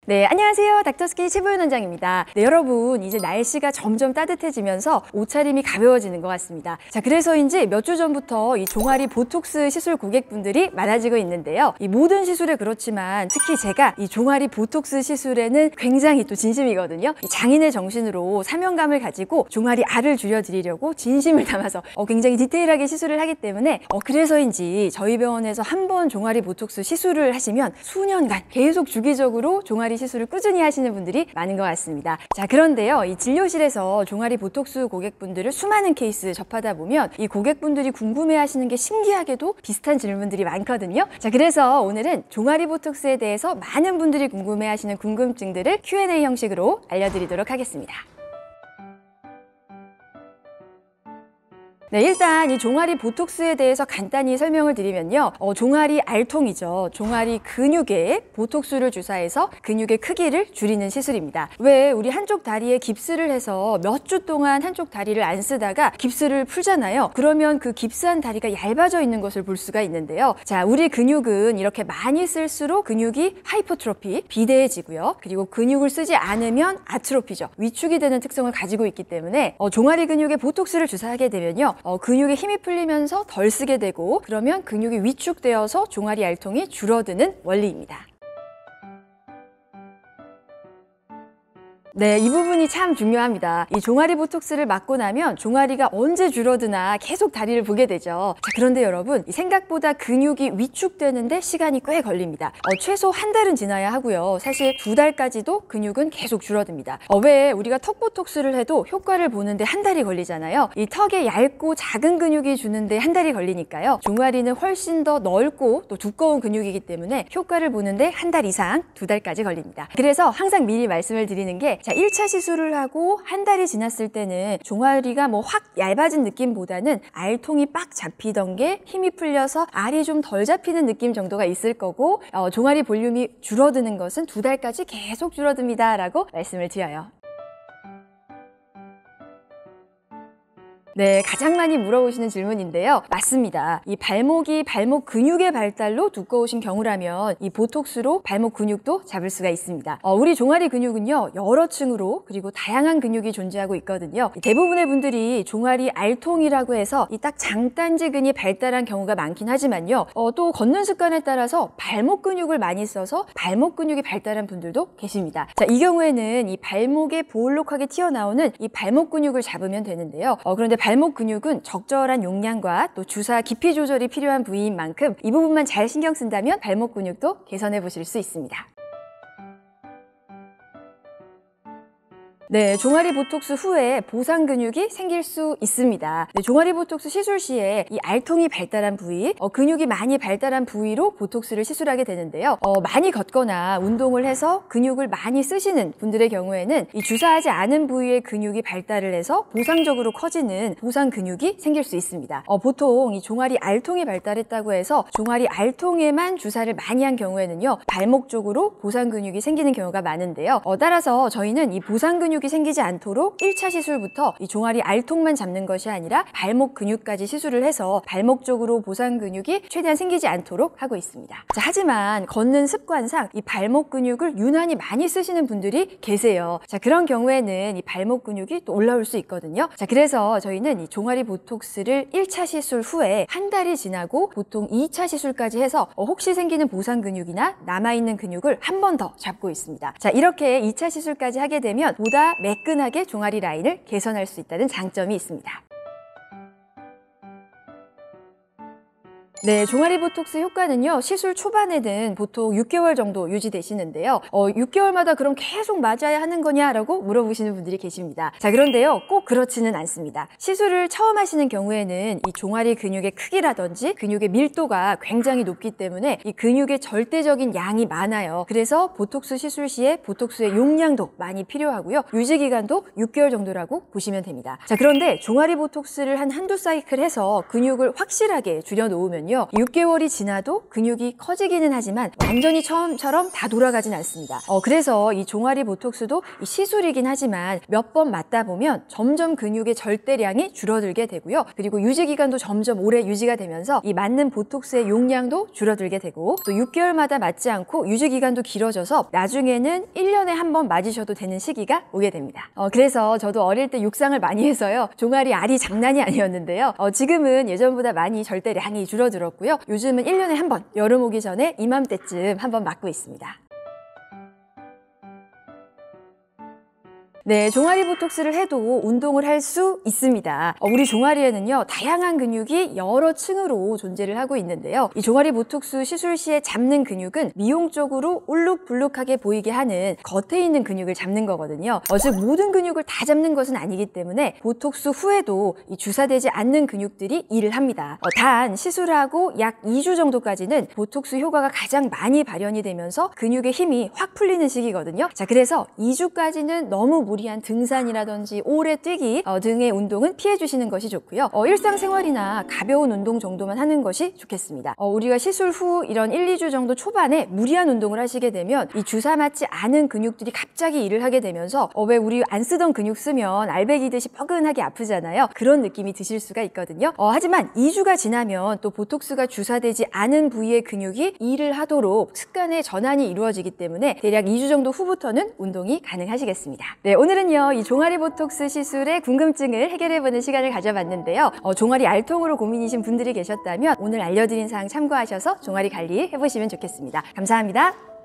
네, 안녕하세요. 닥터스키 최보연 원장입니다. 네, 여러분, 이제 날씨가 점점 따뜻해지면서 옷차림이 가벼워지는 것 같습니다. 자, 그래서인지 몇 주 전부터 이 종아리 보톡스 시술 고객분들이 많아지고 있는데요. 이 모든 시술에 그렇지만 특히 제가 이 종아리 보톡스 시술에는 굉장히 또 진심이거든요. 이 장인의 정신으로 사명감을 가지고 종아리 알을 줄여드리려고 진심을 담아서 굉장히 디테일하게 시술을 하기 때문에 그래서인지 저희 병원에서 한 번 종아리 보톡스 시술을 하시면 수년간 계속 주기적으로 종아리 시술을 꾸준히 하시는 분들이 많은 것 같습니다. 자, 그런데요, 이 진료실에서 종아리 보톡스 고객분들을 수많은 케이스 접하다 보면 이 고객분들이 궁금해하시는 게 신기하게도 비슷한 질문들이 많거든요. 자, 그래서 오늘은 종아리 보톡스에 대해서 많은 분들이 궁금해하시는 궁금증들을 Q&A 형식으로 알려드리도록 하겠습니다. 네, 일단 이 종아리 보톡스에 대해서 간단히 설명을 드리면요. 종아리 알통이죠. 종아리 근육에 보톡스를 주사해서 근육의 크기를 줄이는 시술입니다. 왜 우리 한쪽 다리에 깁스를 해서 몇 주 동안 한쪽 다리를 안 쓰다가 깁스를 풀잖아요. 그러면 그 깁스한 다리가 얇아져 있는 것을 볼 수가 있는데요. 자, 우리 근육은 이렇게 많이 쓸수록 근육이 하이퍼트로피, 비대해지고요. 그리고 근육을 쓰지 않으면 아트로피죠. 위축이 되는 특성을 가지고 있기 때문에 종아리 근육에 보톡스를 주사하게 되면요. 근육에 힘이 풀리면서 덜 쓰게 되고 그러면 근육이 위축되어서 종아리 알통이 줄어드는 원리입니다. 네, 이 부분이 참 중요합니다. 이 종아리 보톡스를 맞고 나면 종아리가 언제 줄어드나 계속 다리를 보게 되죠. 자, 그런데 여러분, 생각보다 근육이 위축되는데 시간이 꽤 걸립니다. 최소 한 달은 지나야 하고요. 사실 2달까지도 근육은 계속 줄어듭니다. 왜 우리가 턱 보톡스를 해도 효과를 보는데 한 달이 걸리잖아요. 이 턱에 얇고 작은 근육이 주는데 한 달이 걸리니까요. 종아리는 훨씬 더 넓고 또 두꺼운 근육이기 때문에 효과를 보는데 한 달 이상, 2달까지 걸립니다. 그래서 항상 미리 말씀을 드리는 게 자, 1차 시술을 하고 한 달이 지났을 때는 종아리가 확 얇아진 느낌보다는 알통이 빡 잡히던 게 힘이 풀려서 알이 좀 덜 잡히는 느낌 정도가 있을 거고 종아리 볼륨이 줄어드는 것은 2달까지 계속 줄어듭니다 라고 말씀을 드려요. 네, 가장 많이 물어보시는 질문인데요. 맞습니다. 이 발목이 발목 근육의 발달로 두꺼우신 경우라면 이 보톡스로 발목 근육도 잡을 수가 있습니다. 우리 종아리 근육은요, 여러 층으로 그리고 다양한 근육이 존재하고 있거든요. 대부분의 분들이 종아리 알통이라고 해서 이 딱 장단지근이 발달한 경우가 많긴 하지만요. 또 걷는 습관에 따라서 발목 근육을 많이 써서 발목 근육이 발달한 분들도 계십니다. 자, 이 경우에는 이 발목에 볼록하게 튀어나오는 이 발목 근육을 잡으면 되는데요. 그런데 발목 근육은 적절한 용량과 또 주사 깊이 조절이 필요한 부위인 만큼 이 부분만 잘 신경 쓴다면 발목 근육도 개선해 보실 수 있습니다. 네, 종아리 보톡스 후에 보상 근육이 생길 수 있습니다. 네, 종아리 보톡스 시술 시에 이 알통이 발달한 부위, 근육이 많이 발달한 부위로 보톡스를 시술하게 되는데요. 많이 걷거나 운동을 해서 근육을 많이 쓰시는 분들의 경우에는 이 주사하지 않은 부위의 근육이 발달을 해서 보상적으로 커지는 보상 근육이 생길 수 있습니다. 보통 이 종아리 알통이 발달했다고 해서 종아리 알통에만 주사를 많이 한 경우에는요, 발목 쪽으로 보상 근육이 생기는 경우가 많은데요. 따라서 저희는 이 보상 근육이 생기지 않도록 1차 시술부터 이 종아리 알통만 잡는 것이 아니라 발목 근육까지 시술을 해서 발목 쪽으로 보상 근육이 최대한 생기지 않도록 하고 있습니다. 자, 하지만 걷는 습관상 이 발목 근육을 유난히 많이 쓰시는 분들이 계세요. 자, 그런 경우에는 이 발목 근육이 또 올라올 수 있거든요. 자, 그래서 저희는 이 종아리 보톡스를 1차 시술 후에 한 달이 지나고 보통 2차 시술까지 해서 혹시 생기는 보상 근육이나 남아있는 근육을 한 번 더 잡고 있습니다. 자, 이렇게 2차 시술까지 하게 되면 보다 매끈하게 종아리 라인을 개선할 수 있다는 장점이 있습니다. 네, 종아리 보톡스 효과는요, 시술 초반에는 보통 6개월 정도 유지되시는데요. 6개월마다 그럼 계속 맞아야 하는 거냐라고 물어보시는 분들이 계십니다. 자, 그런데요, 꼭 그렇지는 않습니다. 시술을 처음 하시는 경우에는 이 종아리 근육의 크기라든지 근육의 밀도가 굉장히 높기 때문에 이 근육의 절대적인 양이 많아요. 그래서 보톡스 시술 시에 보톡스의 용량도 많이 필요하고요. 유지 기간도 6개월 정도라고 보시면 됩니다. 자, 그런데 종아리 보톡스를 한두 사이클 해서 근육을 확실하게 줄여놓으면 보면요, 6개월이 지나도 근육이 커지기는 하지만 완전히 처음처럼 다 돌아가진 않습니다. 그래서 이 종아리 보톡스도 시술이긴 하지만 몇 번 맞다 보면 점점 근육의 절대량이 줄어들게 되고요. 그리고 유지 기간도 점점 오래 유지가 되면서 이 맞는 보톡스의 용량도 줄어들게 되고, 또 6개월마다 맞지 않고 유지 기간도 길어져서 나중에는 1년에 한 번 맞으셔도 되는 시기가 오게 됩니다. 그래서 저도 어릴 때 육상을 많이 해서요, 종아리 알이 장난이 아니었는데요. 지금은 예전보다 많이 절대량이 줄어들었고요. 요즘은 1년에 한 번, 여름 오기 전에 이맘때쯤 한번 맞고 있습니다. 네, 종아리 보톡스를 해도 운동을 할 수 있습니다. 우리 종아리에는요, 다양한 근육이 여러 층으로 존재를 하고 있는데요. 이 종아리 보톡스 시술 시에 잡는 근육은 미용적으로 울룩불룩하게 보이게 하는 겉에 있는 근육을 잡는 거거든요. 즉 모든 근육을 다 잡는 것은 아니기 때문에 보톡스 후에도 이 주사되지 않는 근육들이 일을 합니다. 단 시술하고 약 2주 정도까지는 보톡스 효과가 가장 많이 발현이 되면서 근육의 힘이 확 풀리는 시기거든요. 자, 그래서 2주까지는 너무 무리한 등산이라든지 오래 뛰기 등의 운동은 피해 주시는 것이 좋고요. 일상생활이나 가벼운 운동 정도만 하는 것이 좋겠습니다. 우리가 시술 후 이런 1, 2주 정도 초반에 무리한 운동을 하시게 되면 이 주사 맞지 않은 근육들이 갑자기 일을 하게 되면서 왜 우리 안 쓰던 근육 쓰면 알배기듯이 뻐근하게 아프잖아요. 그런 느낌이 드실 수가 있거든요. 하지만 2주가 지나면 또 보톡스가 주사되지 않은 부위의 근육이 일을 하도록 습관의 전환이 이루어지기 때문에 대략 2주 정도 후부터는 운동이 가능하시겠습니다. 네, 오늘은요, 이 종아리 보톡스 시술의 궁금증을 해결해보는 시간을 가져봤는데요. 종아리 알통으로 고민이신 분들이 계셨다면 오늘 알려드린 사항 참고하셔서 종아리 관리 해보시면 좋겠습니다. 감사합니다.